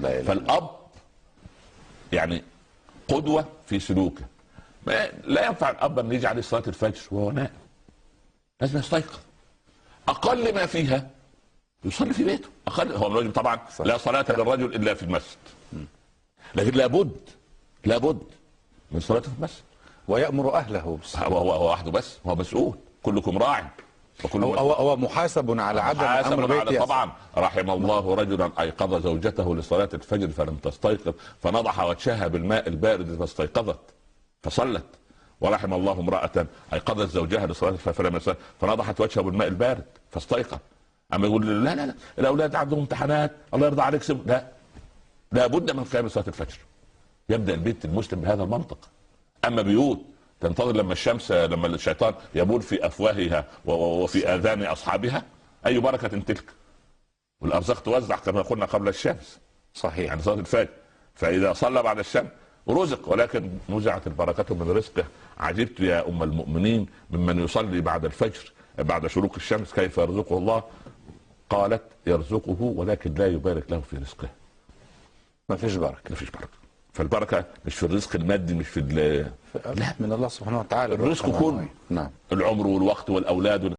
فالاب يعني قدوه في سلوكه. لا ينفع الاب ان يجي عليه صلاه الفجر وهو نائم، لازم يستيقظ. اقل ما فيها يصلي في بيته، اقل. هو الرجل طبعا لا صلاه للرجل الا في المسجد، لكن لابد من صلاته في المسجد، ويأمر اهله. هو وحده بس، هو مسؤول. كلكم راع هو محاسب على عدم امر بيته. طبعا. رحم الله رجلا ايقظ زوجته لصلاه الفجر فلم تستيقظ فنضح وجهها بالماء البارد فاستيقظت فصلت. ورحم الله امراه ايقظت زوجها لصلاه الفجر فلم يستيقظ فنضحت وجهها بالماء البارد فاستيقظ. اما يقول لا الاولاد عندهم امتحانات الله يرضى عليك سيب، لا، لابد من قيام صلاه الفجر. يبدا البيت المسلم بهذا المنطق. اما بيوت تنتظر لما الشيطان يبول في افواهها وفي اذان اصحابها، اي بركه تلك. والارزاق توزع كما قلنا قبل الشمس، صحيح، يعني صلاه الفجر. فاذا صلى بعد الشمس رزق، ولكن نزعت البركه من رزقه. عجبت يا ام المؤمنين ممن يصلي بعد الفجر بعد شروق الشمس كيف يرزقه الله؟ قالت يرزقه ولكن لا يبارك له في رزقه. ما فيش بركه. فالبركه مش في الرزق المادي، مش في لا، من الله سبحانه وتعالى. الرزق كله. نعم. العمر والوقت والاولاد